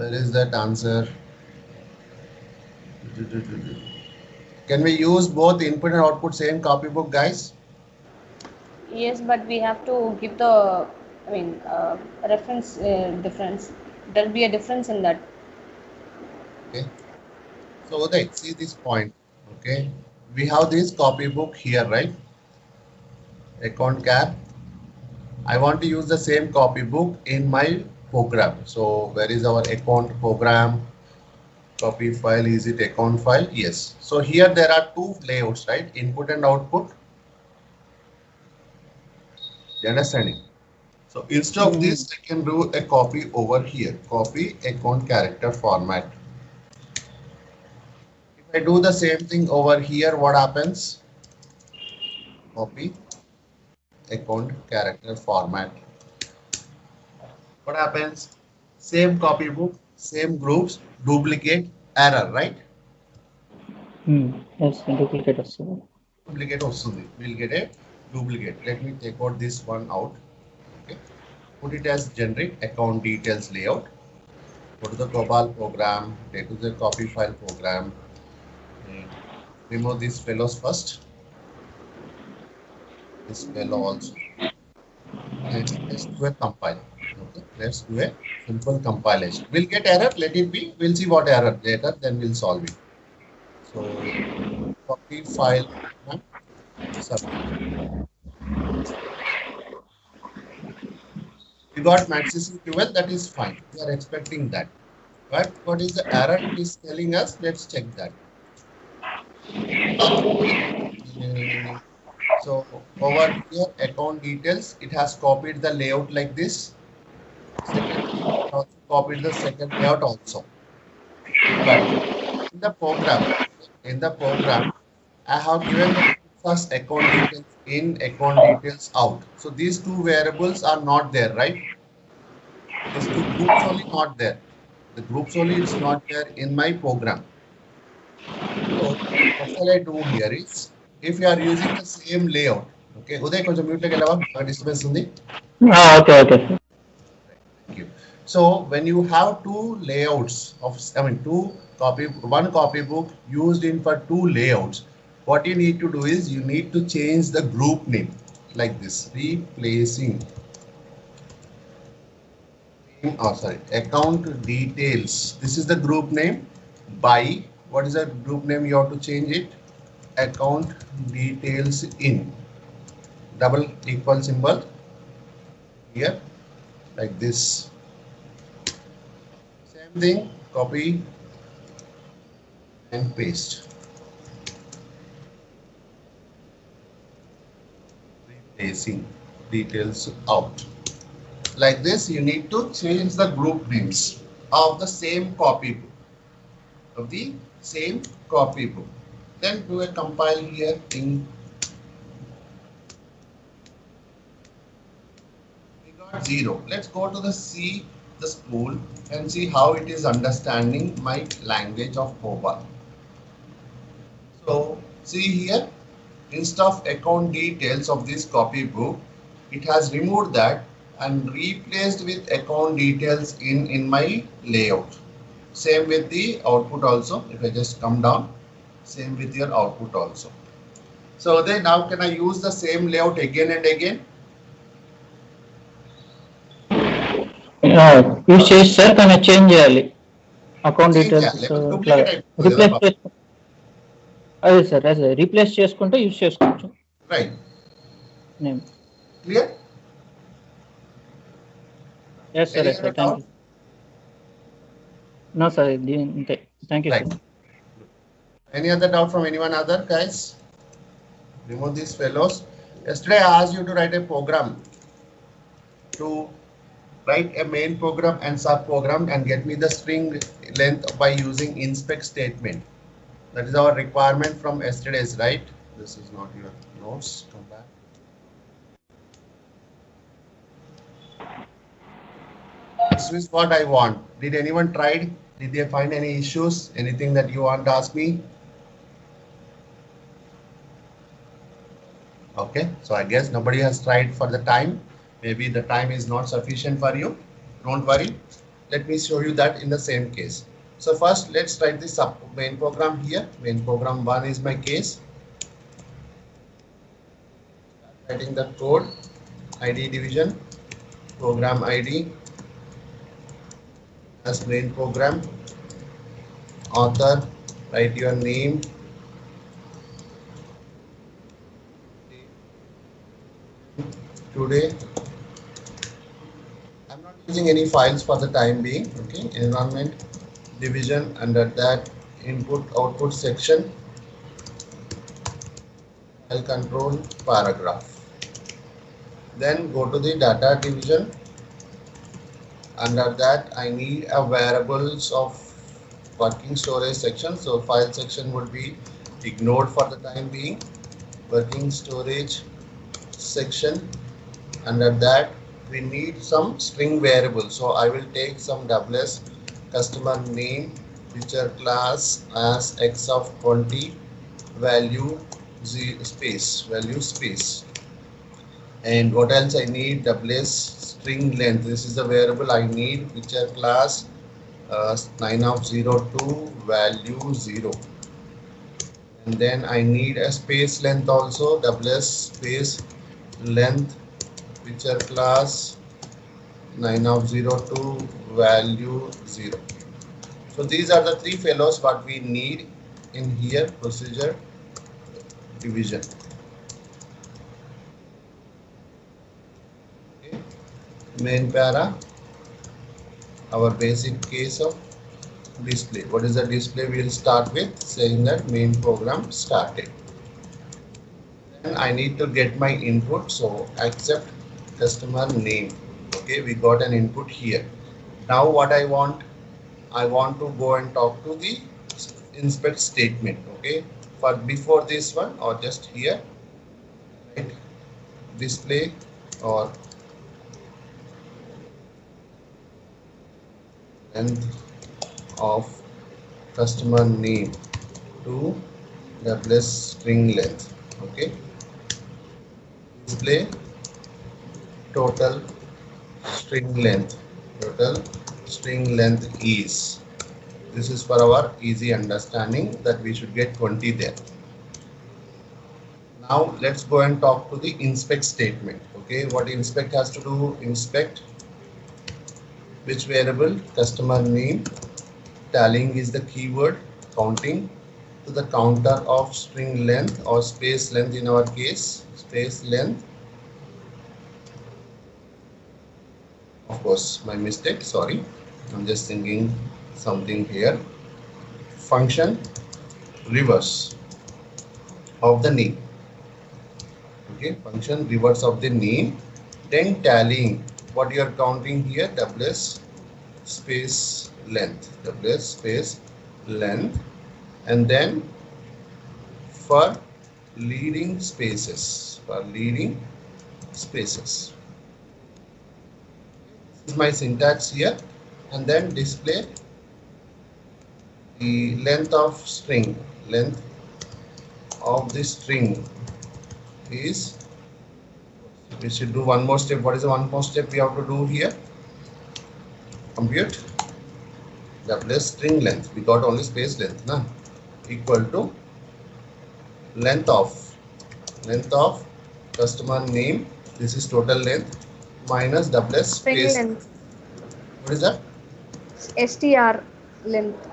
Where is that answer? Can we use both input and output same copybook, guys? Yes, but we have to give the, I mean, reference difference. There will be a difference in that. Okay. So Uday, see this point. Okay. We have this copybook here, right? Account cap. I want to use the same copybook in my program. So where is our account program? Copy file, is it account file? Yes. So here there are two layouts, right? Input and output. You understanding? So instead of Mm-hmm. this, I can do a copy over here. Copy account character format. If I do the same thing over here, what happens? Copy account character format. What happens? Same copybook, same groups, duplicate, error, right? Yes, duplicate also. Duplicate వస్తుంది. We'll get a duplicate. Let me take out this one out. Okay. Put it as generic account details layout. Go to the global program, take to the copy file program. Remove these fellows first. This fellow also. And let's do a compile. Okay. Let's do a simple compilation. We'll get error. Let it be. We'll see what error later. Then we'll solve it. So copy file. Submit. We got MaxSQL, that is fine. We are expecting that. But what is the error it is telling us? Let's check that. So over here, account details, it has copied the layout like this. Second, it also copied the second layout also. But in the program, I have given the first account details in, account details out. So these two variables are not there, right? These two groups only not there. The groups only is not there in my program. So what shall I do here is, if you are using the same layout, okay, Uday, koncham mute loki వెళ్ళవా? నాకు disturbance ఉంది. Okay, okay. Thank you. So when you have two layouts of, I mean, one copybook used in for two layouts, what you need to do is you need to change the group name like this, replacing. Oh, sorry, account details. This is the group name. By what is the group name? You have to change it. Account details in. Double equal symbol here, like this. Same thing. Copy and paste. Replacing details out. Like this, you need to change the group names of the same copybook. Then do a compile here in. We got 0. Let's go to the C, the spool, and see how it is understanding my language of COBOL. So see here, instead of account details of this copybook, it has removed that and replaced with account details in my layout. Same with the output also. If I just come down, same with your output also. So then now can I use the same layout again and again? Use చేసి sir కానీ change చేయాలి account Change details చేయాలి. ఇట్లా Duplicate అయిపోతుంది కదా replace పాపం. చేసుకో అదే సార్ అదే రీప్లేస్ చేసుకుంటే యూజ్ చేసుకోవచ్చు Right. Name Clear? Yes sir Any yes other sir thank doubt? You no sir అంతే thank you Right. Sir Any other doubt from anyone other, guys? Remove these fellows. Yesterday I asked you to write a program, to write a main program and sub program and get me the string length by using inspect statement. That is our requirement from yesterday's, right? This is not your notes. Come back. This is what I want. Did anyone tried? Did they find any issues? Anything that you want to ask me? Okay, so I guess nobody has tried for the time. Maybe the time is not sufficient for you. Don't worry. let me show you that in the same case. So first let's write the main program here. Main program 1 is my case. Writing the code, ID division, program ID as main program, author, write your name, today. I'm not using any files for the time being. Okay, environment, division, under that input output section, file control, paragraph. Then go to the data division. Under that I need a variables of working storage section, so file section would be ignored for the time being. Working storage section, under that we need some string variables, so I will take some WS customer name feature class as x of 20 value value space. And what else I need? WS string length, this is the variable I need, feature class 9 of 02 value 0. And then I need a space length also, WS space length feature class 9 of 02 value 0. So these are the three fellows what we need in here. Procedure division. Okay. Main para, our basic case of display. What is the display? We will start with saying that main program started. Then I need to get my input, so accept customer name. Okay, we got an input here. Now what I want to go and talk to the inspect statement. Okay, for before this one or just here, right, display or length of customer name to WS string length. Okay, display total string length. Total string length is, this is for our easy understanding that we should get 20 there. Now let's go and talk to the inspect statement. Okay, what inspect has to do? Inspect which variable? Customer name. Tallying is the keyword, counting to the counter of string length or space length in our case, space length. Of course, my mistake, sorry, I'm just thinking something here. Function reverse of the name. Okay, function reverse of the name. Then tallying, what you are counting here? WS space length, WS space length, and then for leading spaces, This is my syntax here, and then display the length of string. Length of the string is, we should do one more step. What is the one more step we have to do here? Compute WS string length. We got only space length, na? Equal to length of customer name. This is total length minus WS space length. What is that? STR length.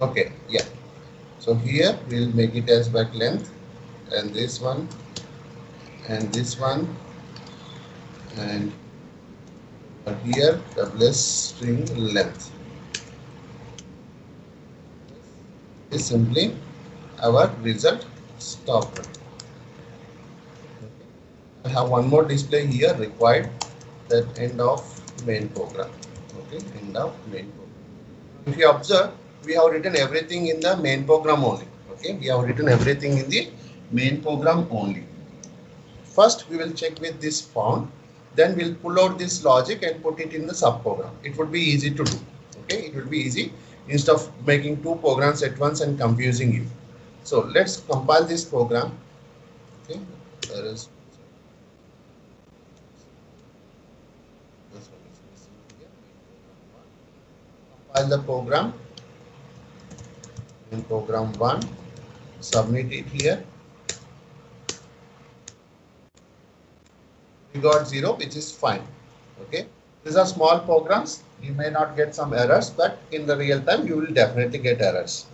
Okay, yeah. So here we'll make it as back length, and this one, and this one, and here WS string length is simply our result stop run. I have one more display here required, that end of main program. Okay, end of main program. If you observe, we have written everything in the main program only. Okay, we have written everything in the main program only. First, we will check with this found. Then we'll pull out this logic and put it in the subprogram. It would be easy to do. Okay, it will be easy instead of making two programs at once and confusing you. So let's compile this program. Okay, there is this one is missing here. compile the program in program 1, submit it here. We got 0, which is fine. Okay, these are small programs. You may not get some errors, but in the real time you will definitely get errors.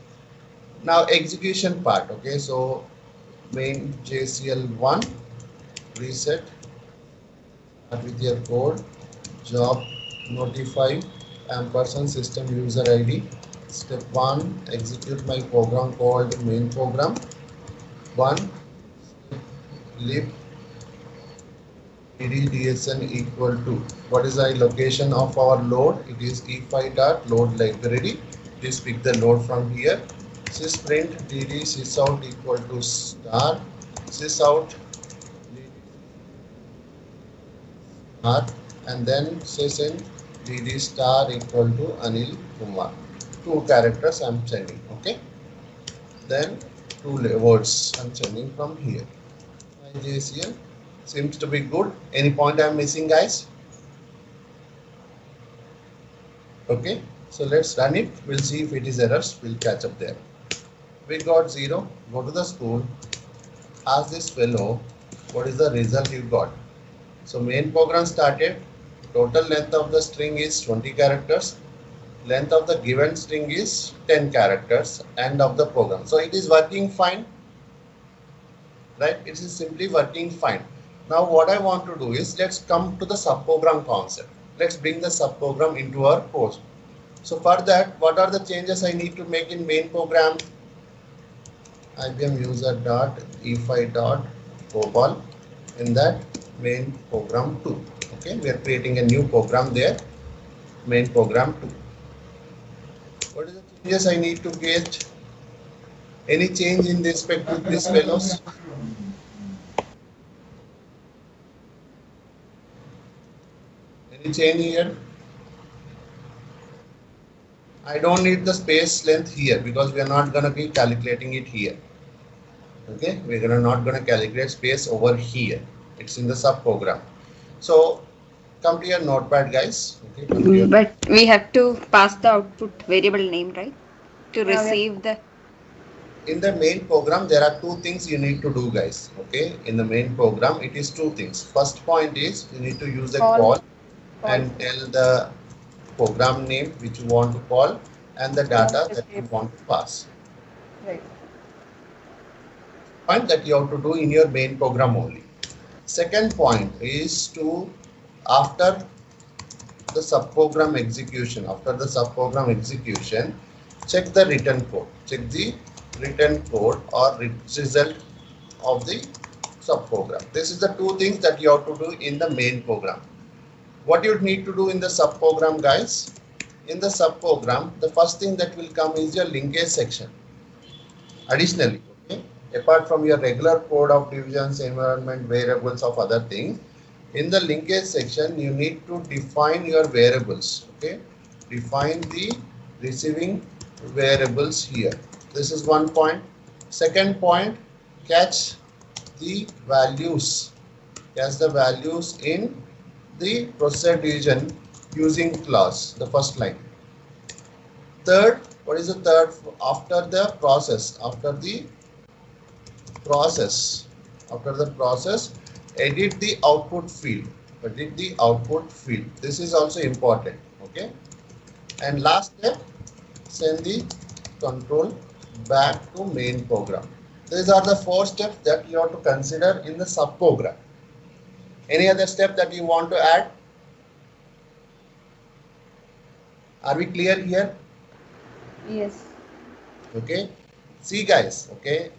Now execution part. Okay, so main JCL1 reset, start with your code, job notify ampersand system user ID. Step 1, execute my program called main program 1, lib dsn equal to, what is the location of our load? It is e5.load library. Please pick the load from here. Sysprint dd sysout equal to star sysout star, and then sysint dd star equal to Anil Kumar. 2 characters I'm sending. Okay, then 2 words I'm sending from here. My JCL seems to be good. Any point I'm missing, guys? Okay, so let's run it. We'll see if it is errors. We'll catch up there. We got 0. Go to the school. Ask this fellow what is the result you got. So main program started. Total length of the string is 20 characters. Length of the given string is 10 characters. End of the program. So it is working fine. Right? It is simply working fine. Now what I want to do is, let's come to the subprogram concept. Let's bring the subprogram into our course. So for that, what are the changes I need to make in main program? IBM user dot e5 dot Gopal in that main program 2. Okay, we are creating a new program there, main program 2. What is the changes I need to get? Any change in respect to these fellows? Any change here? I don't need the space length here because we are not going to be calculating it here. Okay, we're not going to calculate space over here. It's in the subprogram. So come to your notepad, guys. Okay, but we have to pass the output variable name, right? To receive the. In the main program, there are 2 things you need to do, guys. Okay, in the main program, it is 2 things. First point is you need to use the call and tell the program name which you want to call and the data that you want to pass. Right. Point that you have to do in your main program only. Second point is to, after the subprogram execution, check the return code. Check the return code or result of the subprogram. This is the 2 things that you have to do in the main program. What you need to do in the subprogram, guys? In the subprogram, the first thing that will come is your linkage section. Additionally, okay, apart from your regular code of divisions, environment, variables of other things, in the linkage section, you need to define your variables. Okay, define the receiving variables here. This is one point. Second point, catch the values. Catch the values in the processor division using class, the first line. Third, what is the third? After the process, edit the output field. This is also important. Okay. And last step, send the control back to main program. These are the 4 steps that you have to consider in the subprogram. Any other step that you want to add? Are we clear here? Yes. Okay. See, guys, okay,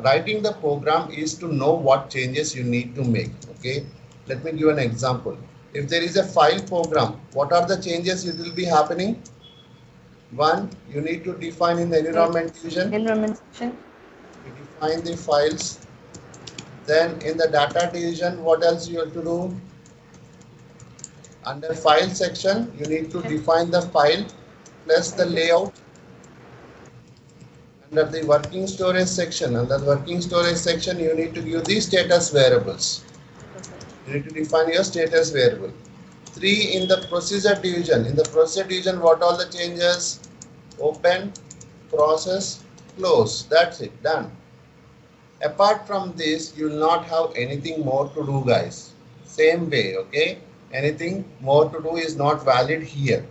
writing the program is to know what changes you need to make. Okay, let me give an example. If there is a file program, what are the changes it will be happening? 1, you need to define in the environment division. Environment section. You define the files. Then in the data division, what else you have to do? Under file section, you need to define the file plus the layout. Under the working storage section, you need to give the status variables. You need to define your status variable. 3 in the procedure division. In the procedure division, what all the changes? Open, process, close. That's it, done. Apart from this, you will not have anything more to do, guys. Same way, okay? Anything more to do is not valid here.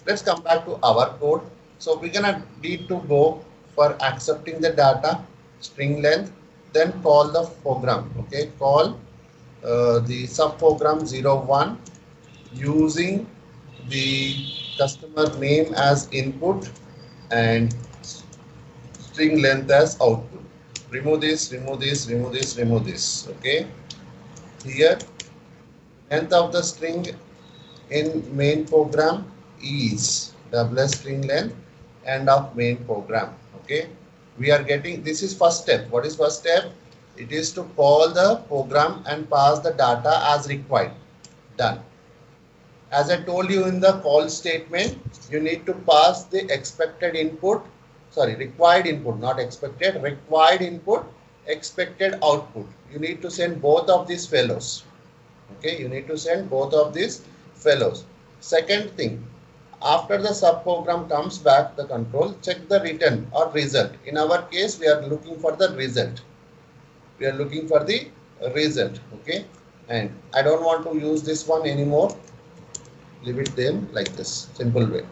Let's come back to our code. So we're gonna need to go for accepting the data, string length, then call the program, okay? Call the subprogram 01 using the customer name as input and string length as output. Remove this, remove this, remove this, remove this. Okay. Here, length of the string in main program is WS string length end of main program. Okay. We are getting, this is first step. What is first step? It is to call the program and pass the data as required. Done. As I told you in the call statement, you need to pass the expected input, sorry, required input, not expected, required input, expected output. You need to send both of these fellows. Okay, you need to send both of these fellows. Second thing, after the subprogram comes back, the control, check the return or result. In our case, we are looking for the result. We are looking for the result. Okay, and I don't want to use this one anymore. Leave it them like this, simple way.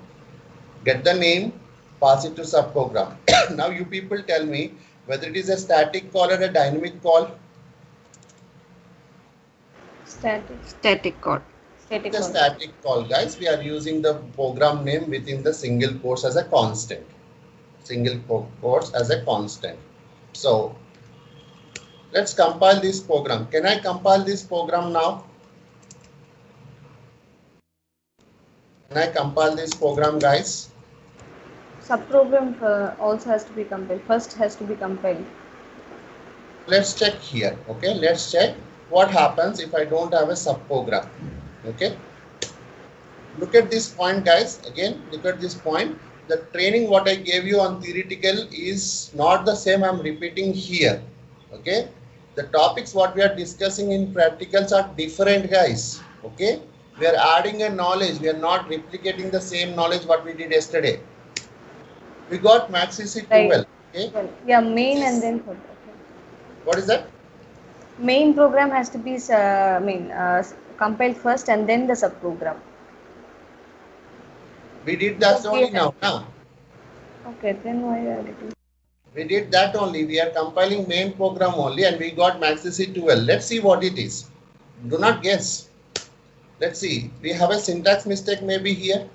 Get the name, pass it to subprogram. Now you people tell me whether it is a static call or a dynamic call. Static. Static call. Static It's a call. static call, guys. We are using the program name within the single quotes as a constant. Single quotes as a constant. So let's compile this program. Can I compile this program now? Can I compile this program, guys? Subprogram also has to be compiled. First has to be compiled. Let's check here. Okay, let's check what happens if I don't have a subprogram. Okay, look at this point, guys. Again, look at this point. The training what I gave you on theoretical is not the same I'm repeating here. Okay, the topics what we are discussing in practicals are different, guys. Okay, we are adding a knowledge. We are not replicating the same knowledge what we did yesterday. We got MaxCC 12. Right. Okay, Well, yeah, main and then sub. Okay. what is that? Main program has to be compiled first and then the subprogram. We did that Okay. only now. Okay, then why are you editing? We did that only. We are compiling main program only and we got MaxCC 12. Let's see what it is. Do not guess. Let's see. We have a syntax mistake maybe here.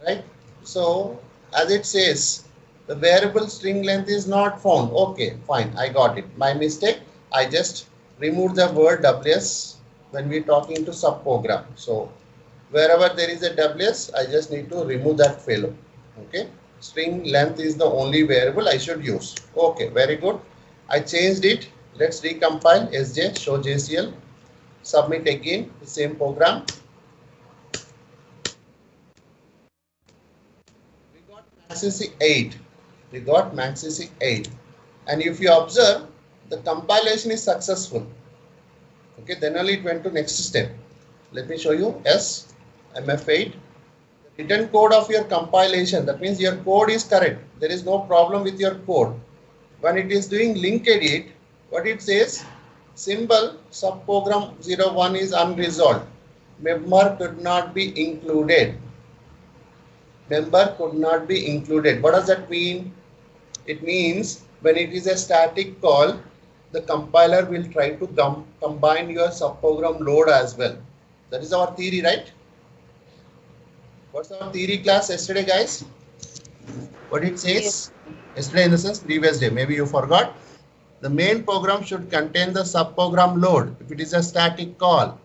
Right? So, as it says, the variable string length is not found. Okay, fine. I got it. My mistake. I just removed the word WS when we're talking to subprogram. So, wherever there is a WS, I just need to remove that fellow. Okay. String length is the only variable I should use. Okay, very good. I changed it. Let's recompile SJ, show JCL. Submit again the same program. We got MaxCC 8. We got MaxCC 8. And if you observe, the compilation is successful. Okay, then only it went to next step. Let me show you. S, MF8. Written code of your compilation, that means your code is correct. There is no problem with your code. When it is doing link edit, what it says, symbol subprogram 01 is unresolved. Member could not be included. Member could not be included. What does that mean? It means when it is a static call, the compiler will try to combine your subprogram load as well. That is our theory, right? What's our theory class yesterday, guys? What it says? Yes. Yesterday in the sense previous day. Maybe you forgot. The main program should contain the subprogram load. If it is a static call,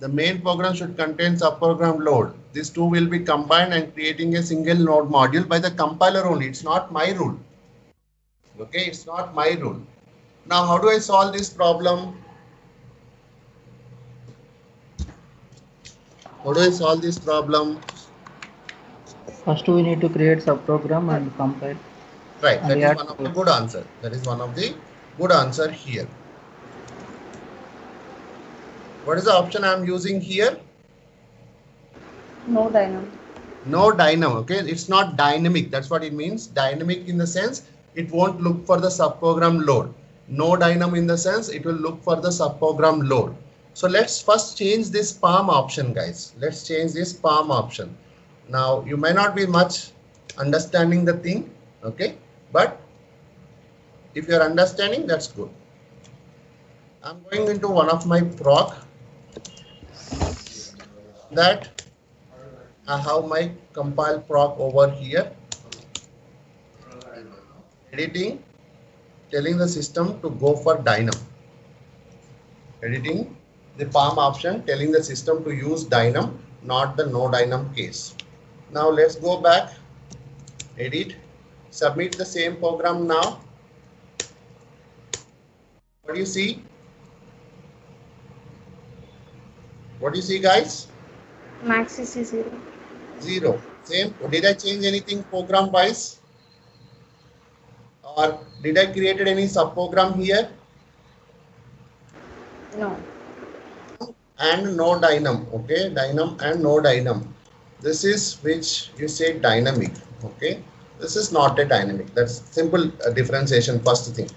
the main program should contain subprogram load. These two will be combined and creating a single node module by the compiler only. It's not my rule. Okay, it's not my rule. Now, how do I solve this problem? How do I solve this problem? First, we need to create subprogram and compile. Right, And that we is have one of to- the good answer. That is one of the good answer here. What is the option I am using here? No dynamo. No dynamo. Okay, it's not dynamic. That's what it means. Dynamic in the sense it won't look for the subprogram load. No dynamo in the sense it will look for the subprogram load. So let's first change this PALM option, guys. Let's change this PALM option. Now you may not be much understanding the thing, okay, but if you're understanding, that's good. I'm going into one of my proc that I have my compile proc over here. Editing, telling the system to go for dynamo. Editing the PALM option, telling the system to use dynamo, not the no dynamo case. Now let's go back, edit, submit the same program now. What do you see? What do you see, guys? Max is 0. 0. Same. Did I change anything program wise? Or did I created any subprogram here? No. And no dynamo. Okay, dynamo and no dynamo. This is which you say dynamic. Okay, this is not a dynamic. That's simple differentiation. First thing.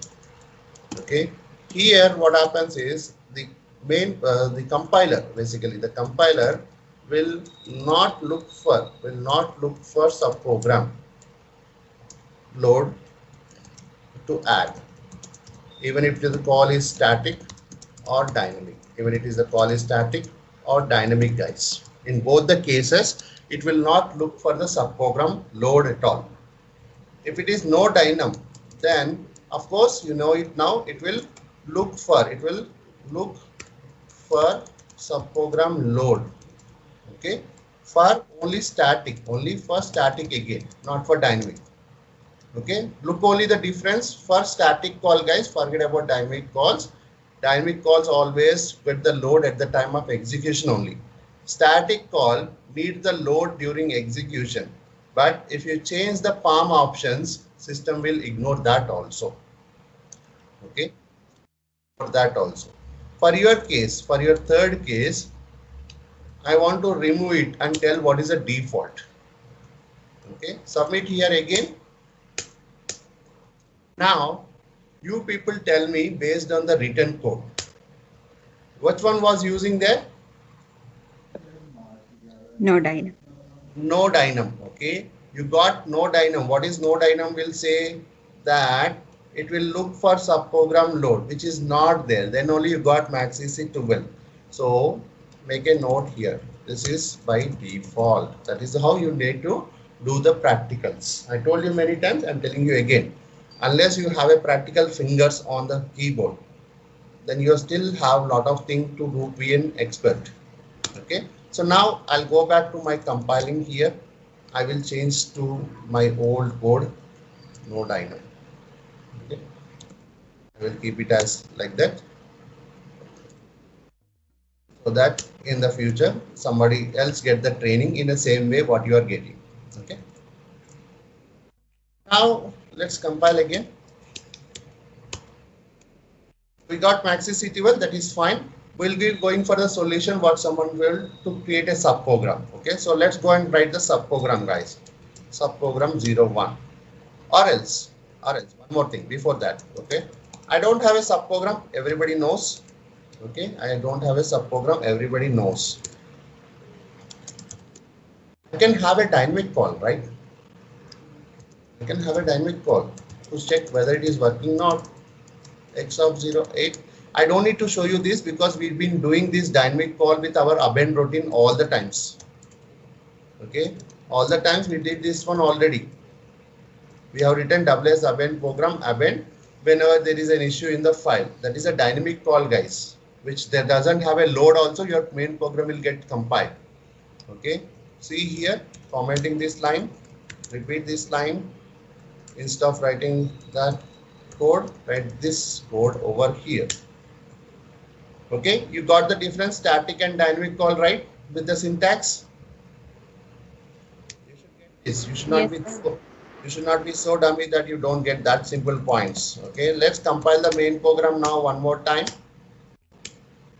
Okay, here what happens is the main the compiler, basically the compiler will not look for subprogram load to add, even if the call is static or dynamic. Even if it is the call is static or dynamic, guys. In both the cases, it will not look for the subprogram load at all. If it is no dynamo, then of course you know it now. It will look for subprogram load. Okay, for only static, only for static again, not for dynamic. Okay, look only the difference for static call, guys. Forget about dynamic calls. Dynamic calls always get the load at the time of execution only. Static call need the load during execution. But if you change the PALM options, system will ignore that also. Okay, for that also. For your case, for your third case, I want to remove it and tell what is the default. Okay, submit here again. Now, you people tell me based on the written code, which one was using there? No dynamo. No dynamo. Okay, you got no dynamo. What is no dynamo? Will say that it will look for subprogram load, which is not there. Then only you got MaxEC 12. So make a note here. This is by default. That is how you need to do the practicals. I told you many times. I'm telling you again. Unless you have a practical fingers on the keyboard, then you still have a lot of things to do, be an expert. Okay, so now I'll go back to my compiling here. I will change to my old code, no dynamo. Okay, I will keep it as like that, so that in the future somebody else get the training in the same way what you are getting. Okay, now let's compile again. We got MaxEC 12, that is fine. We'll be going for the solution what someone will to create a subprogram. Okay, so let's go and write the subprogram, guys. Subprogram 01. Or else, one more thing before that. Okay, I don't have a subprogram, everybody knows. Okay, I don't have a subprogram, everybody knows. I can have a dynamic call, right? I can have a dynamic call to check whether it is working or not. X of 08. I don't need to show you this because we've been doing this dynamic call with our append routine all the times. Okay, all the times we did this one already. We have written WS append program append whenever there is an issue in the file. That is a dynamic call, guys, which there doesn't have a load also. Your main program will get compiled. Okay, see here, formatting this line, repeat this line. Instead of writing that code, write this code over here. Okay, you got the difference, static and dynamic call, right? With the syntax. You should get this. You should not be so, you should not be so dummy that you don't get that simple points. Okay, let's compile the main program now one more time.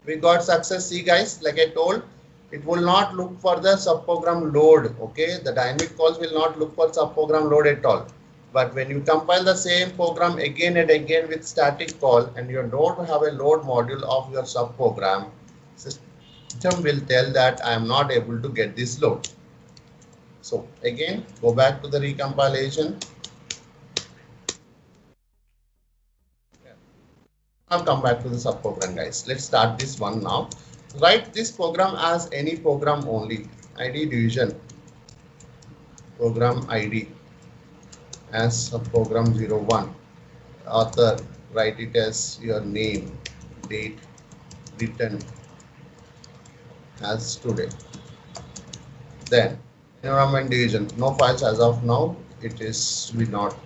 We got success. See guys, like I told, it will not look for the subprogram load. Okay, the dynamic calls will not look for subprogram load at all. But when you compile the same program again and again with static call and you don't have a load module of your subprogram, system will tell that I am not able to get this load. So again, go back to the recompilation. I'll come back to the subprogram, guys. Let's start this one now. Write this program as any program only. ID division. Program ID as subprogram 01. Author, write it as your name, date, written as today. Then environment division. No files as of now. It is we not.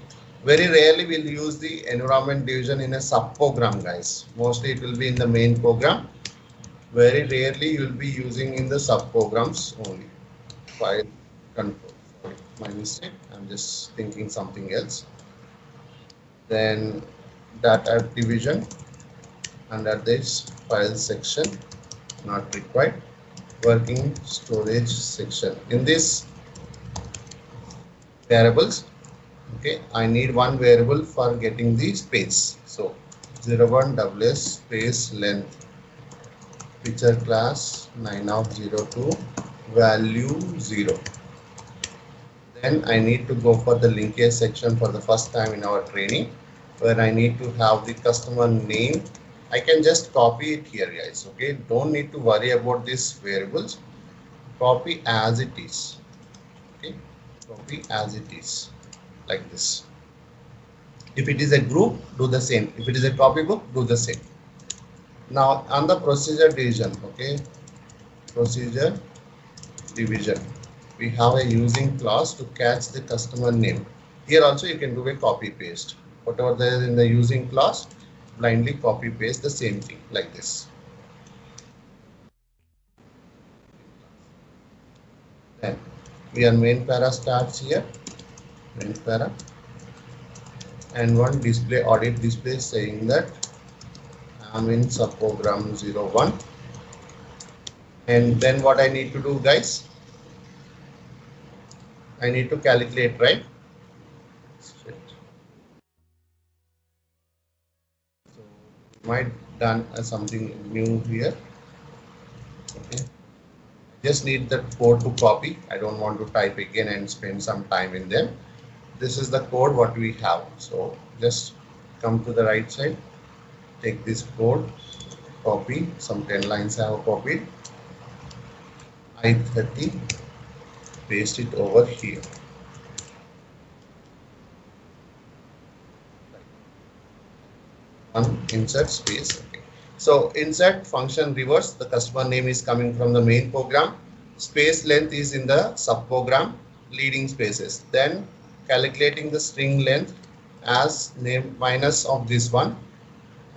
Very rarely we'll use the environment division in a subprogram, guys. Mostly it will be in the main program. Very rarely you will be using in the subprograms only. File control. Sorry, my mistake. I'm just thinking something else. Then data division under this file section, not required. Working storage section. In this variables, okay, I need one variable for getting the space. So 01 ws space length, picture class 9 of 02, value 0. Then I need to go for the linkage section for the first time in our training, where I need to have the customer name. I can just copy it here, guys. Okay, don't need to worry about these variables. Copy as it is. Okay, copy as it is, like this. If it is a group, do the same. If it is a copybook, do the same. Now on the procedure division, okay, procedure division, we have a using clause to catch the customer name. Here also you can do a copy paste. Whatever there is in the using clause, blindly copy paste the same thing like this. Then your main para starts here, main para, and one display audit display saying that I am in subprogram 01. And then what I need to do, guys, I need to calculate, right? So might done something new here. Okay, just need the code to copy. I don't want to type again and spend some time in them. This is the code what we have. So just come to the right side, take this code, copy some 10 lines I have copied, I30, paste it over here. Insert space. Okay. So insert function reverse, the customer name is coming from the main program, space length is in the subprogram, leading spaces. Then calculating the string length as name minus of this one,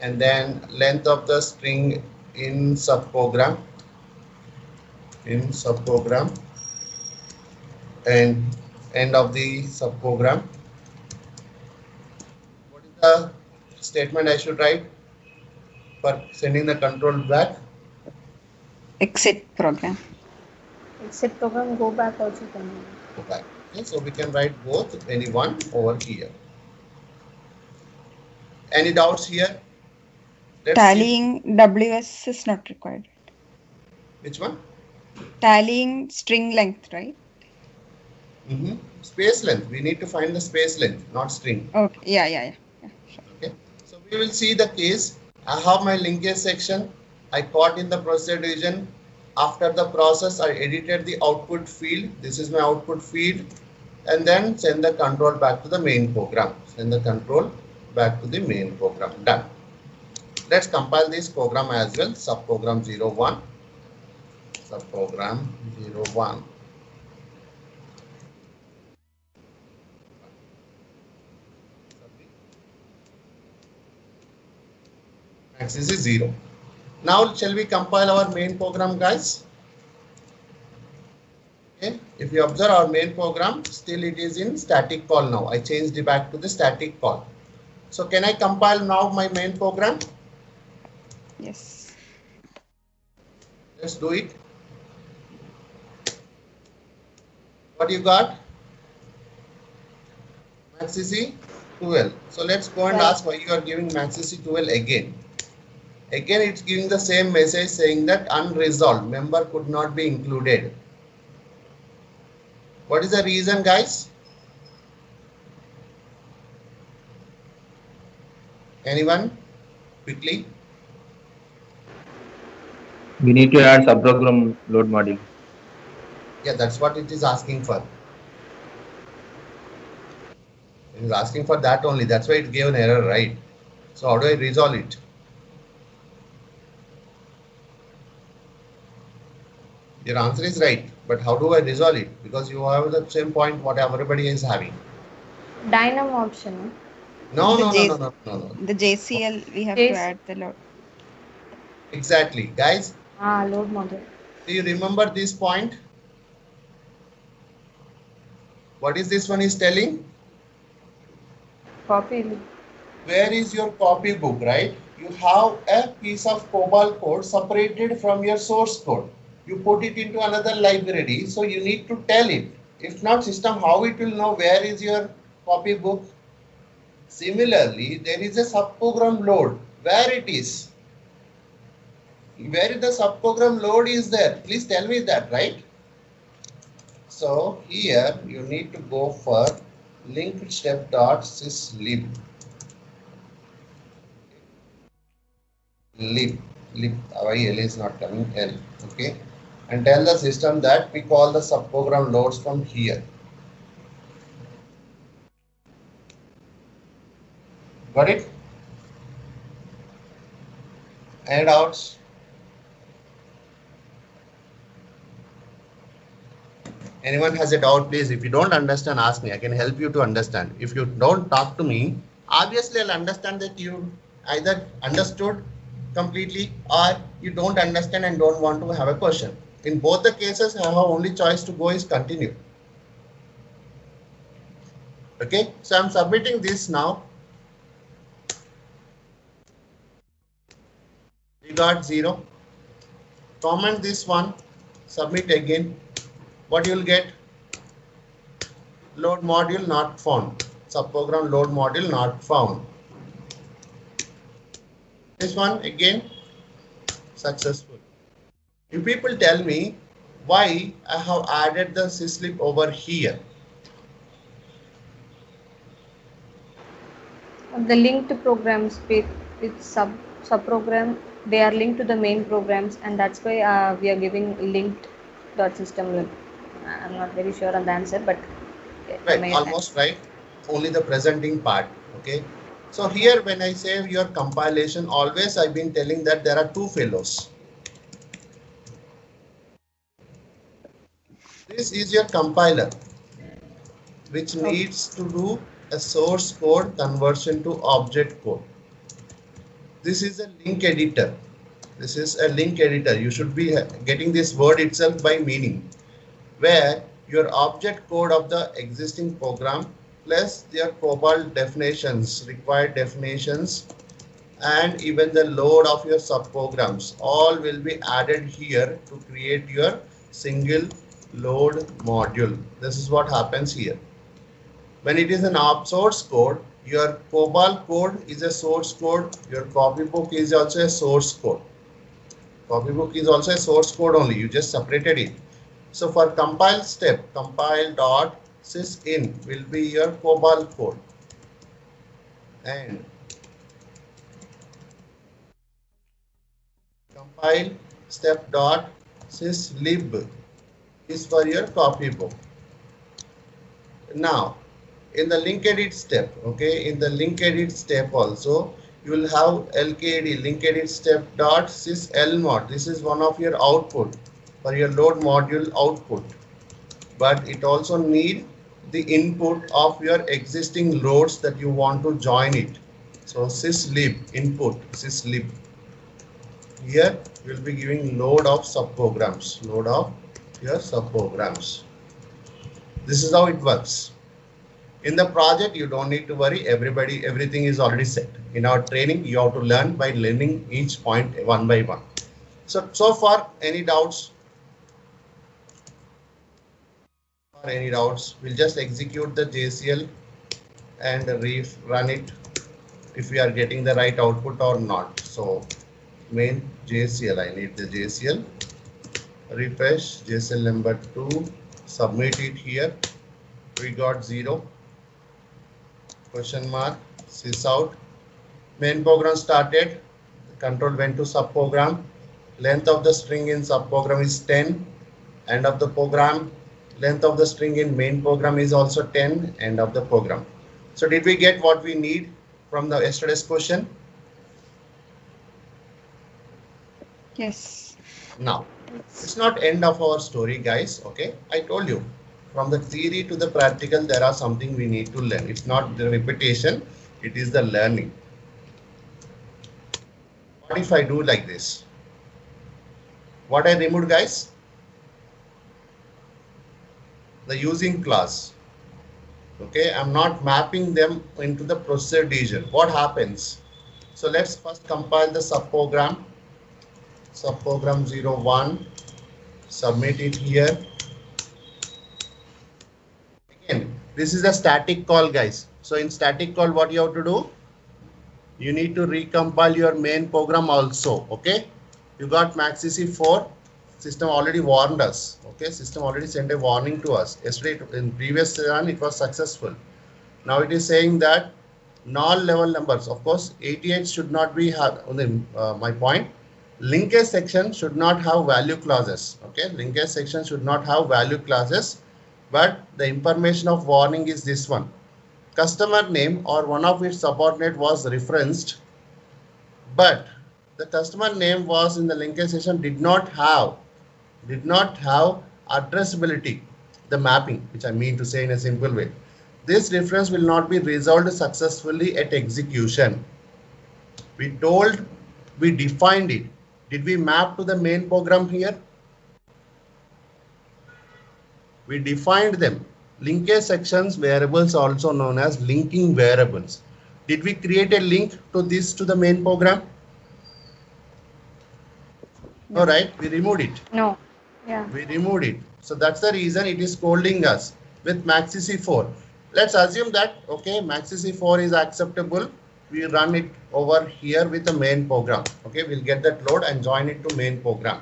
and then length of the string in subprogram, and end of the subprogram. What is the statement I should write for sending the control back? Exit program. Exit program, go back also can. Go back. Okay, so we can write both, any one over here. Any doubts here? Let's Tallying see. WS is not required. Which one? Tallying string length, right? Space length. We need to find the space length, not string. Okay. Yeah. Sure. Okay. So we will see the case. I have my linkage section. I caught in the procedure division. After the process, I edited the output field. This is my output field, and then send the control back to the main program. Send the control back to the main program. Done. Let's compile this program as well. Subprogram 01. Subprogram 01. Axis is 0. Now shall we compile our main program, guys? Okay. If you observe our main program, still it is in static call now. I changed it back to the static call. So can I compile now my main program? Yes. Let's do it. What you got? MaxCC 12. So let's go and Right. ask why you are giving MaxCC 12 again. Again, it's giving the same message saying that unresolved member could not be included. What is the reason, guys? Anyone? Quickly. We need to add subprogram load module. Yeah, that's what it is asking for. It is asking for that only. That's why it gave an error, right? So how do I resolve it? Your answer is right, but how do I resolve it? Because you have the same point what everybody is having. Dynamo option. No, The no, J- no, no, no, no, no. The JCL, we have Yes. to add the load. Exactly. Guys, Load module. do you remember this point? What is this one is telling? Copy. Where is your copybook, right? You have a piece of COBOL code separated from your source code. You put it into another library, so you need to tell it. If not, system, how it will know where is your copybook? Similarly, there is a subprogram load. Where it is? Where the subprogram load is there? Please tell me that, right? So here you need to go for linked step.syslib. Lib, why L is not coming, L, okay? And tell the system that we call the subprogram loads from here. Got it? Any doubts? Anyone has a doubt, please, if you don't understand, ask me. I can help you to understand. If you don't talk to me, obviously I'll understand that you either understood completely or you don't understand and don't want to have a question. In both the cases, I have only choice to go is continue. Okay, so I'm submitting this now. We got 0. Comment this one, submit again. What you'll get? Load module not found. Subprogram load module not found. This one again, successful. You people tell me why I have added the syslib over here. The linked programs with subprogram, they are linked to the main programs, and that's why we are giving linked dot system. I'm not very sure on the answer, but Right, almost right. Only the presenting part. Okay. So here when I say your compilation, always I've been telling that there are two fellows. This is your compiler, which needs to do a source code conversion to object code. This is a link editor. This is a link editor. You should be getting this word itself by meaning, where your object code of the existing program plus their COBOL definitions, required definitions, and even the load of your subprograms, all will be added here to create your single load module. This is what happens here. When it is an source code, your COBOL code is a source code. Your copybook is also a source code. Copybook is also a source code only. You just separated it. So for compile step, compile.sysin will be your COBOL code. And compile step.syslib is for your copybook. Now, in the link edit step, okay, in the link edit step also, you will have LKD, link edit step dot syslmod. This is one of your output for your load module output, but it also need the input of your existing loads that you want to join it. So syslib input, syslib. Here we will be giving load of subprograms, load of your subprograms. This is how it works. In the project, you don't need to worry. Everything is already set. In our training, you have to learn by learning each point one by one. So far, any doubts? Any doubts? We'll just execute the JCL and run it if we are getting the right output or not. So main JCL, I need the JCL. Refresh JCL number 2, submit it here. We got 0. Question mark, sys out. Main program started. The control went to subprogram. Length of the string in subprogram is 10. End of the program. Length of the string in main program is also 10. End of the program. So did we get what we need from the yesterday's question? Yes. Now, it's not end of our story, guys. Okay, I told you from the theory to the practical, there are something we need to learn. It's not the repetition, it is the learning. What if I do like this? What I removed, guys? The using class. Okay, I'm not mapping them into the procedure division. What happens? So let's first compile the subprogram. Subprogram 01. Submit it here. Again, this is a static call, guys. So in static call, what you have to do? You need to recompile your main program also. Okay, you got MaxCC 4. System already warned us. Okay, system already sent a warning to us. Yesterday in previous run it was successful. Now it is saying that null level numbers. Of course, 88 should not be my point. Linkage section should not have value clauses. Okay, linkage section should not have value clauses, but the information of warning is this one. Customer name or one of its subordinate was referenced, but the customer name was in the linkage section did not have addressability, the mapping, which I mean to say in a simple way. This reference will not be resolved successfully at execution. We defined it. Did we map to the main program here? We defined them. Linkage sections variables also known as linking variables. Did we create a link to this to the main program? No, right? We removed it. No. Yeah. We removed it. So that's the reason it is scolding us with MaxCC 4. Let's assume that, okay, MaxCC 4 is acceptable. We run it over here with the main program. Okay, we'll get that load and join it to main program.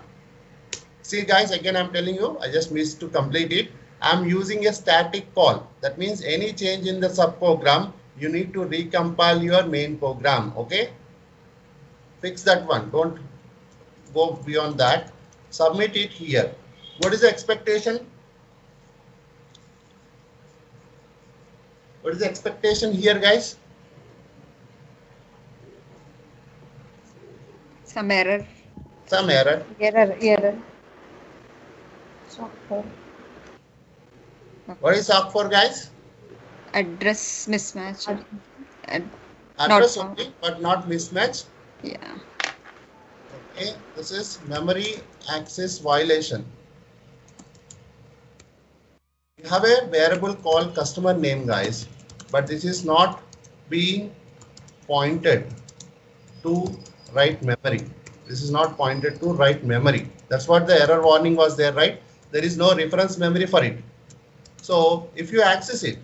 See, guys, again, I'm telling you, I just missed to complete it. I'm using a static call. That means any change in the subprogram, you need to recompile your main program. Okay, fix that one. Don't go beyond that. Submit it here. What is the expectation? What is the expectation here, guys? Some error. Some error. Error. SOC 4. What is SOC 4, guys? Address mismatch. Address Not only, but not mismatch. Yeah. Okay, this is memory access violation. We have a variable called customer name, guys, but this is not being pointed to right memory. This is not pointed to right memory. That's what the error warning was there, right? There is no reference memory for it. So if you access it,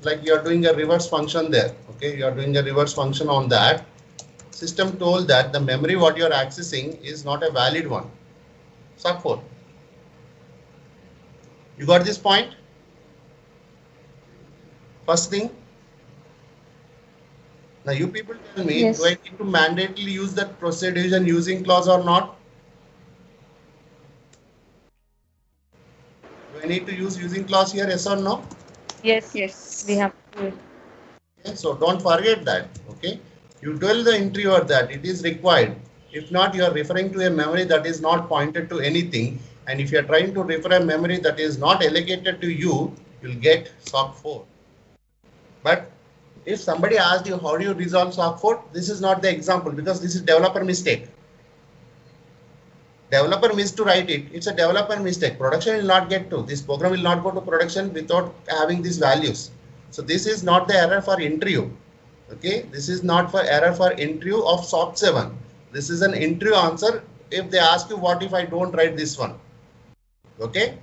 like you are doing a reverse function there, okay, you are doing a reverse function on that. System told that the memory what you are accessing is not a valid one. SOC 4. You got this point? First thing. Now you people tell me, Yes. do I need to mandatorily use that procedure division using clause or not? Do I need to use using clause here, yes or no? Yes. Yes. We have to. Okay, so don't forget that. Okay, you tell the interviewer that it is required. If not, you are referring to a memory that is not pointed to anything. And if you are trying to refer a memory that is not allocated to you, you'll get SOC 4. But if somebody asked you how do you resolve SOC 4, this is not the example because this is developer mistake. Developer missed to write it. It's a developer mistake. Production will not get to. This program will not go to production without having these values. So this is not the error for interview. Okay, this is not for error for interview of SOC 7. This is an interview answer. If they ask you, what if I don't write this one? Okay.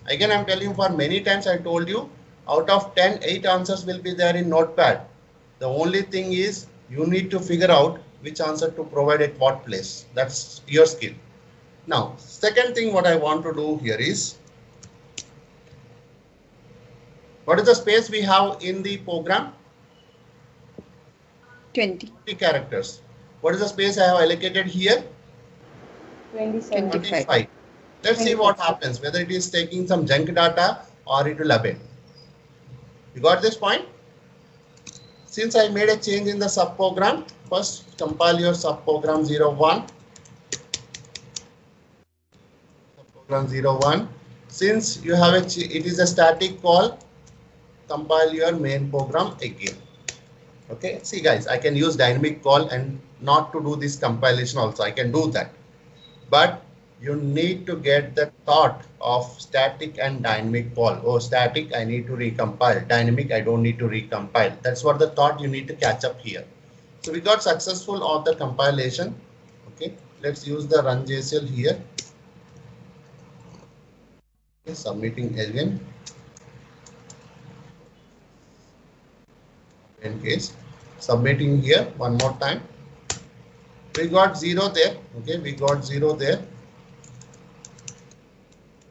Again, I'm telling you, for many times I told you, out of 10, 8 answers will be there in Notepad. The only thing is you need to figure out which answer to provide at what place. That's your skill. Now, second thing what I want to do here is, what is the space we have in the program? 20. 20 characters. What is the space I have allocated here? 27. 25. Let's see what happens, whether it is taking some junk data or it will abate. You got this point? Since I made a change in the subprogram, first compile your subprogram 01. Subprogram 01. Since you have it is a static call, compile your main program again. Okay, see guys, I can use dynamic call and not to do this compilation also. I can do that. But you need to get the thought of static and dynamic call. Oh, static, I need to recompile. Dynamic, I don't need to recompile. That's what the thought you need to catch up here. So we got successful of the compilation. Okay, let's use the run JCL here. Okay, submitting again. In case submitting here one more time, we got 0 there. Okay, we got 0 there.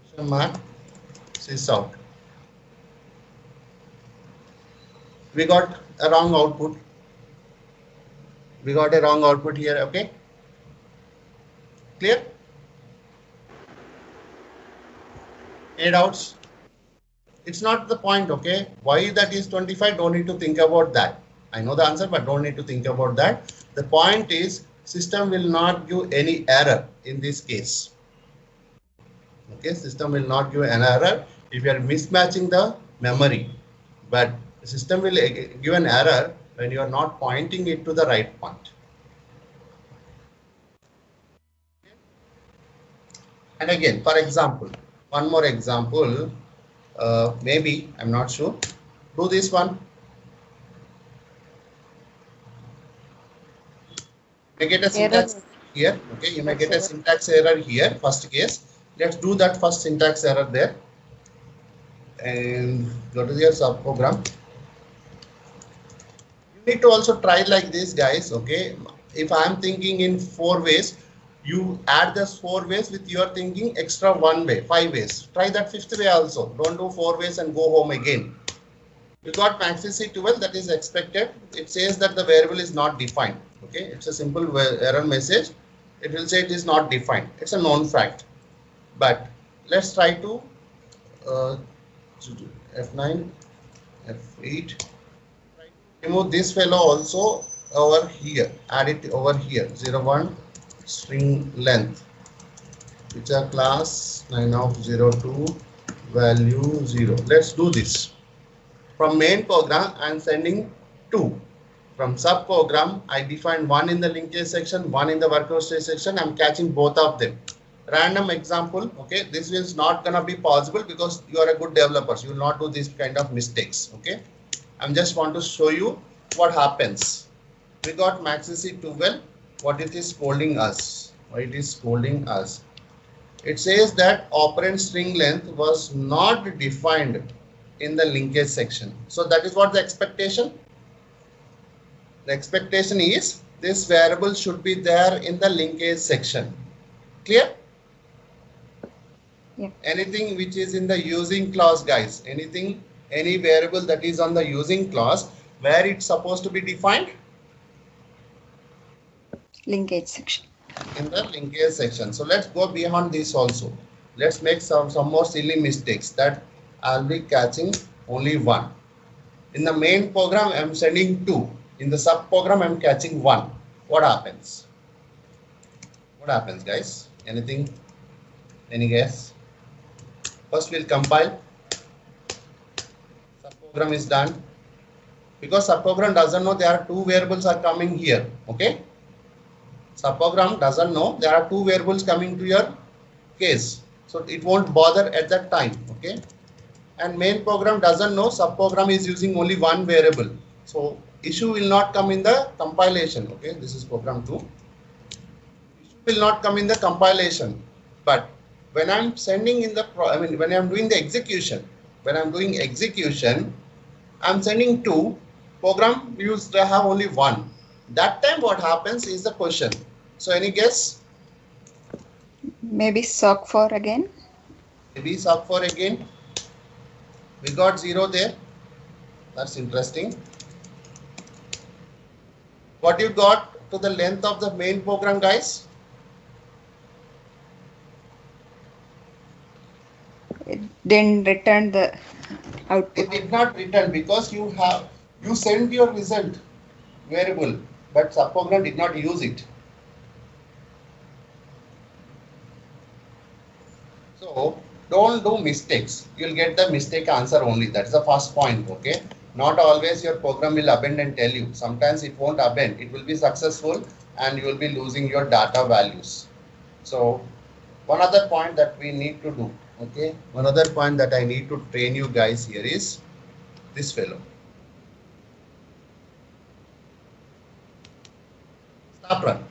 Question mark, sys out. We got a wrong output. We got a wrong output here. Okay, clear? Any doubts? It's not the point, okay? Why that is 25, don't need to think about that. I know the answer, but don't need to think about that. The point is, system will not give any error in this case. Okay, system will not give an error if you are mismatching the memory. But the system will give an error when you are not pointing it to the right point. And again, for example, one more example. Maybe, I'm not sure. Do this one. You may get a syntax here. Okay, you may get a syntax error here. First case. Let's do that first syntax error there. And go to your subprogram. You need to also try like this, guys. Okay, if I'm thinking in 4 ways, you add this 4 ways with your thinking extra 1 way, 5 ways. Try that 5th way also. Don't do 4 ways and go home again. You got maxc 12, that is expected. It says that the variable is not defined. Okay, it's a simple error message. It will say it is not defined. It's a known fact. But let's try to F9, F8. Remove this fellow also over here. Add it over here. 01. String length, which are class 9 of 02 value 0. Let's do this. From main program, I am sending 2. From sub program, I define 1 in the linkage section, 1 in the worker state section. I'm catching both of them. Random example. Okay, this is not gonna be possible because you are a good developer. You will not do this kind of mistakes. Okay, I'm just want to show you what happens. We got maxc 12. What it is scolding us? Why it is scolding us? It says that operand string length was not defined in the linkage section. So that is what the expectation. The expectation is this variable should be there in the linkage section. Clear? Yeah. Anything which is in the using clause, guys. Anything, any variable that is on the using clause, where it's supposed to be defined? Linkage section. In the linkage section. So let's go beyond this also. Let's make some more silly mistakes that I'll be catching only 1. In the main program, I'm sending 2. In the sub program, I'm catching 1. What happens? What happens, guys? Anything? Any guess? First, we'll compile. Sub program is done. Because sub program doesn't know there are 2 variables are coming here. Okay. Subprogram doesn't know there are 2 variables coming to your case, so it won't bother at that time. Okay, and main program doesn't know subprogram is using only 1 variable, so issue will not come in the compilation. Okay, this is program 2. will not come in the compilation, but when I'm sending in the, when I'm doing the execution, I'm sending 2. Program used to have only 1. That time what happens is the question. So any guess? Maybe SOC4 again. Maybe SOC4 again. We got 0 there. That's interesting. What you got to the length of the main program, guys? It didn't return the output. It did not return because you sent your result variable, but subprogram did not use it. So don't do mistakes. You'll get the mistake answer only. That's the first point. Okay. Not always your program will append and tell you. Sometimes it won't append. It will be successful and you will be losing your data values. So one other point that we need to do. Okay. One other point that I need to train you guys here is this fellow. Stop run.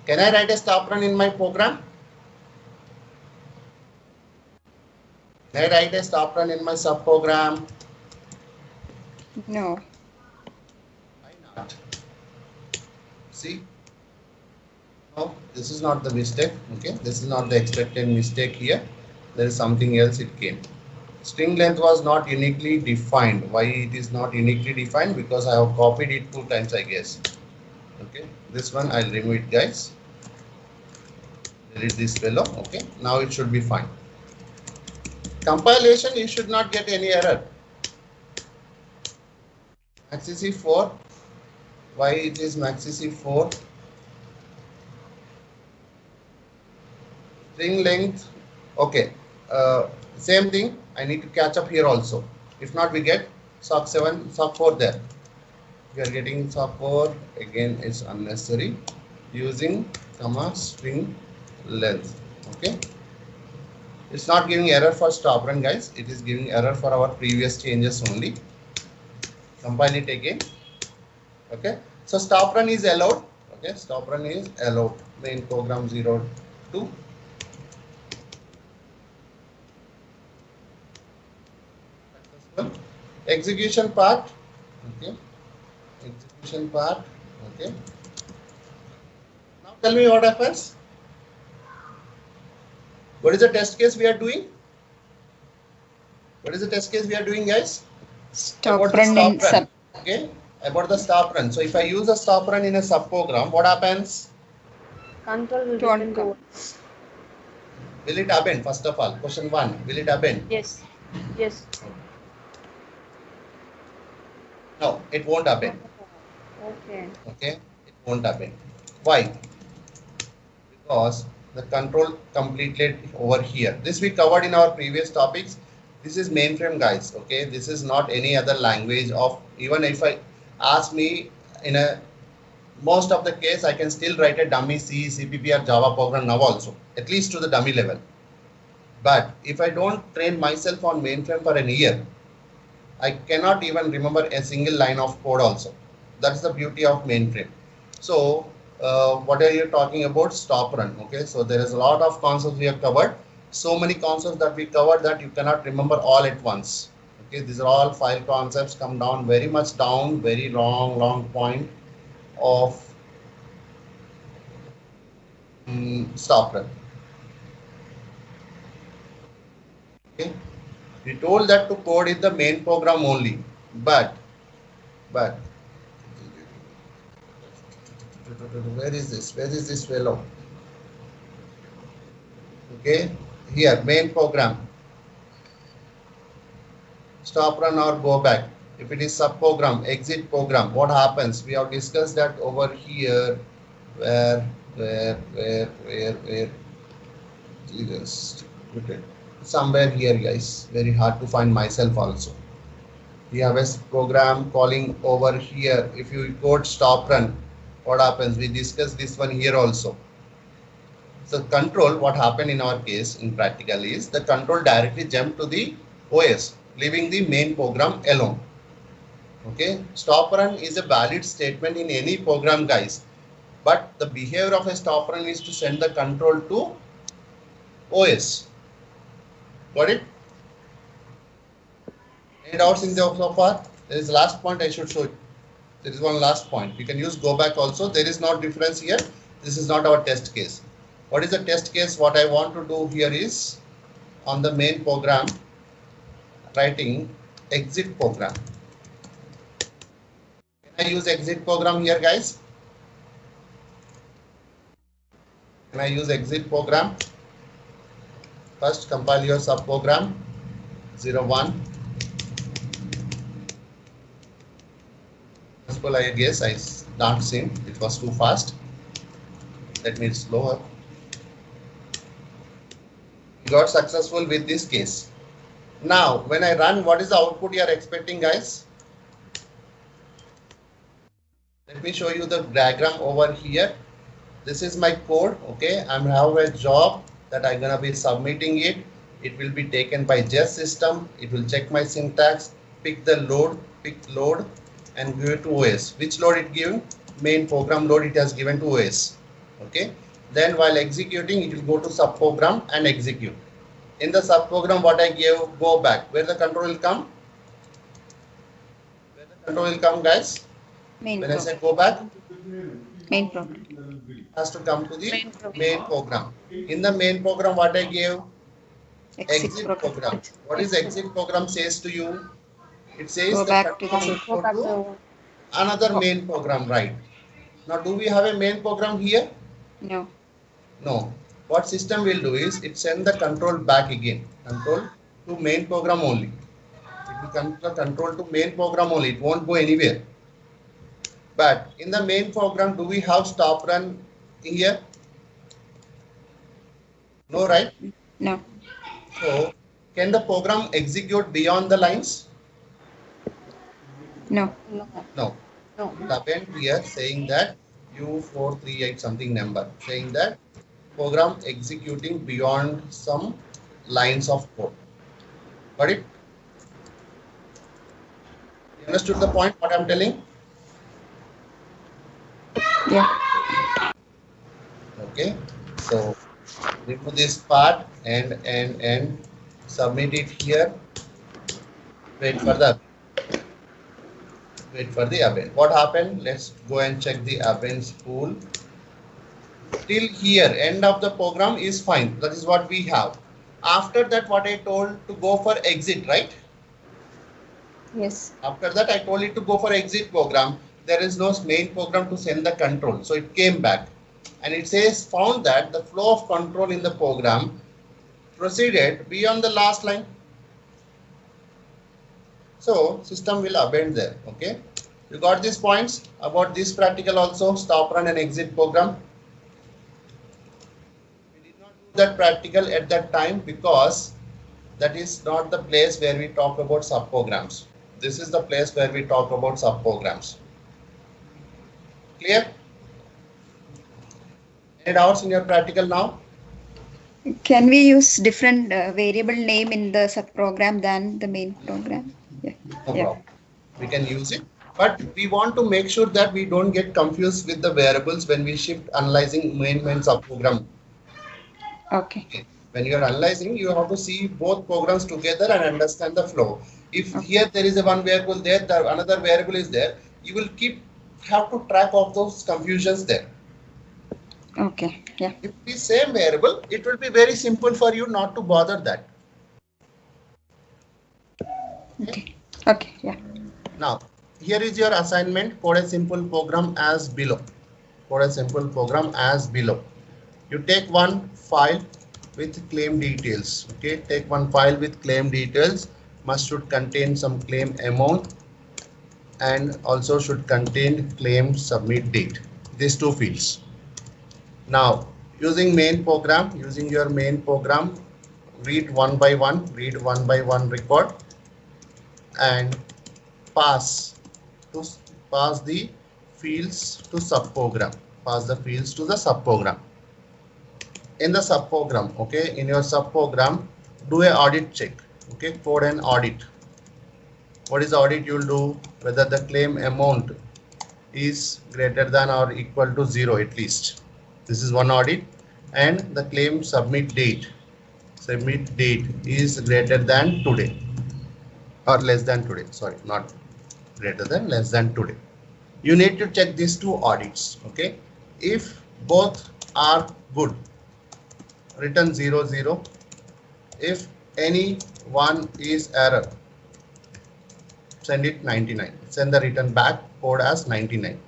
Can I write a stop run in my program? Can I write a stop run in my subprogram? No. Why not? See? No, this is not the mistake. Okay, this is not the expected mistake here. There is something else it came. String length was not uniquely defined. Why it is not uniquely defined? Because I have copied it 2 times, I guess. Okay, this one I'll remove it, guys. Delete this fellow. Okay, now it should be fine. Compilation, you should not get any error. MaxCC 4. Why it is MaxCC 4? String length. Okay. Same thing. I need to catch up here also. If not, we get SOC 7, SOC 4 there. We are getting SOC 4 again. It's unnecessary. Using comma string length. Okay. It's not giving error for stop run, guys. It is giving error for our previous changes only. Compile it again. Okay. So stop run is allowed. Okay. Stop run is allowed. Main program 0 2. Successful. Execution part. Okay. Execution part. Okay. Now tell me what happens. What is the test case we are doing? What is the test case we are doing, guys? Stop About the run in stop run. sub. Okay, about the stop run. So if I use a stop run in a subprogram, what happens? Control will Don't return come. to. Will it append? First of all, question 1. Will it append? Yes. Yes. No, it won't append. Okay. Okay, it won't append. Why? Because the control completed over here. This we covered in our previous topics. This is mainframe, guys. Okay, this is not any other language of, even if I ask me in a most of the case, I can still write a dummy C, CPP or Java program now also, at least to the dummy level. But if I don't train myself on mainframe for an year, I cannot even remember a single line of code also. That's the beauty of mainframe. So what are you talking about? Stop run. Okay, so there is a lot of concepts we have covered. So many concepts that we covered that you cannot remember all at once. Okay, these are all 5 concepts, come down very much down, very long point of stop run. Okay, we told that to code in the main program only, but where is this? Where is this fellow? Okay, here main program, stop run or go back. If it is subprogram, exit program, what happens? We have discussed that over here. Where? Just put it somewhere here, guys. Very hard to find myself also. We have a program calling over here. If you code stop run, what happens? We discussed this one here also. So control, what happened in our case in practical is the control directly jumped to the OS, leaving the main program alone. Okay, stop run is a valid statement in any program, guys, but the behavior of a stop run is to send the control to OS. Got it? Any doubts in there so far? There is the last point I should show you. There is one last point. You can use go back also. There is no difference here. This is not our test case. What is the test case? What I want to do here is on the main program, writing exit program. Can I use exit program here, guys? Can I use exit program? First, compile your subprogram 01. I guess I not seen it was too fast. Let me slower. Got successful with this case. Now, when I run, what is the output you are expecting, guys? Let me show you the diagram over here. This is my code. Okay, I have a job that I'm gonna be submitting it. It will be taken by Jest system. It will check my syntax, pick the load, pick load, and give it to OS. Which load it given? Main program load it has given to OS. Okay. Then while executing, it will go to subprogram and execute. In the subprogram, what I gave, go back. Where the control will come? Where the control will come, guys? Main when program. I say go back, Main program. has to come to the main program. In the main program, what I gave? Exit program. What is exit program says to you? It says Go the back to control the should Go go back to to another main program, right? Now, do we have a main program here? No. No. What system will do is it send the control back again. Control to main program only. It will come to control to main program only. It won't go anywhere. But in the main program, do we have stop run here? No, right? No. So, can the program execute beyond the lines? No. no, No. no. The append here saying that U438 something number, saying that program executing beyond some lines of code. Got it? You understood the point what I'm telling? Yeah. Okay. So remove this part and submit it here. Wait for the append. What happened? Let's go and check the append spool. Till here, end of the program is fine. That is what we have. After that, what I told to go for exit, right? Yes. After that, I told it to go for exit program. There is no main program to send the control. So it came back and it says found that the flow of control in the program proceeded beyond the last line. So system will append there. Okay. You got these points about this practical also, stop run and exit program. We did not do that practical at that time because that is not the place where we talk about subprograms. This is the place where we talk about subprograms. Clear? Any doubts in your practical now? Can we use different variable name in the subprogram than the main program? Yeah. No Yeah. problem. We can use it, but we want to make sure that we don't get confused with the variables when we shift analyzing main subprogram. Okay. When you are analyzing, you have to see both programs together and understand the flow. If here there is a one variable there, another variable is there, you will have to track of those confusions there. Okay. Yeah. If it is same variable, it will be very simple for you not to bother that. Okay. Okay. Yeah. Now, here is your assignment. Code a simple program as below. Code a simple program as below. You take one file with claim details. Okay, take one file with claim details. Must should contain some claim amount and also should contain claim submit date. These two fields. Now, using your main program, read one by one record and pass the fields to subprogram. Pass the fields to the subprogram. In the subprogram, okay, in your subprogram, do a audit check. Okay, code and audit. What is the audit you'll do? Whether the claim amount is greater than or equal to 0 at least. This is one audit. And the claim submit date is greater than today or less than today. Sorry, not greater than, less than today. You need to check these two audits. Okay, if both are good, return 0 0. If any one is error, send it 99. Send the return back code as 99.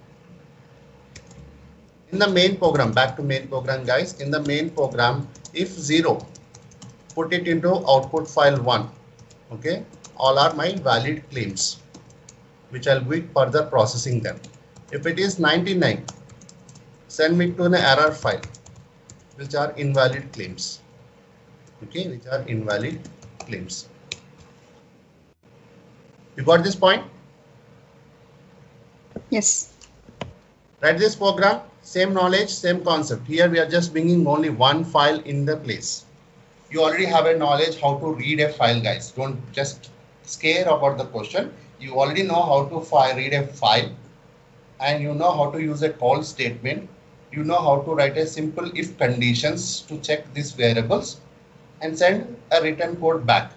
In the main program, back to main program guys, in the main program, if 0, put it into output file 1. Okay, all are my valid claims, which I'll be further processing them. If it is 99, send me to an error file, which are invalid claims. Okay, which are invalid claims. You got this point? Yes. Write this program, same knowledge, same concept. Here we are just bringing only one file in the place. You already have a knowledge how to read a file, guys. Don't just scare about the question. You already know how to read a file, and you know how to use a call statement. You know how to write a simple if conditions to check these variables and send a return code back.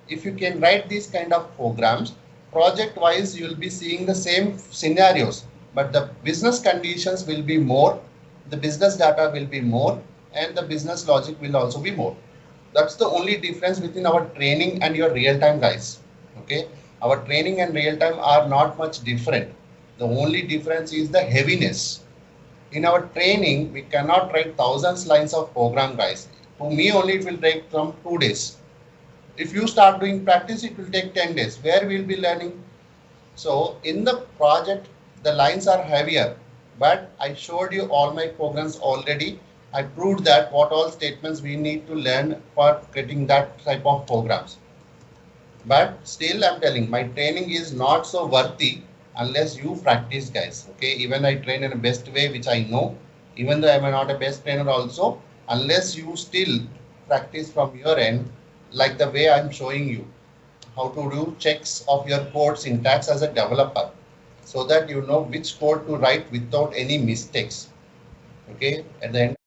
If you can write these kind of programs, project wise, you will be seeing the same scenarios, but the business conditions will be more, the business data will be more, and the business logic will also be more. That's the only difference between our training and your real time, guys. Okay, our training and real time are not much different. The only difference is the heaviness. In our training, we cannot write thousands lines of program, guys. For me only it will take from 2 days. If you start doing practice, it will take 10 days. Where we will be learning? So in the project, the lines are heavier, but I showed you all my programs already. I proved that what all statements we need to learn for getting that type of programs. But still I'm telling, my training is not so worthy unless you practice, guys. Okay, even I train in the best way, which I know, even though I'm not a best trainer also, unless you still practice from your end, like the way I'm showing you how to do checks of your code syntax as a developer, so that you know which code to write without any mistakes. Okay, at the end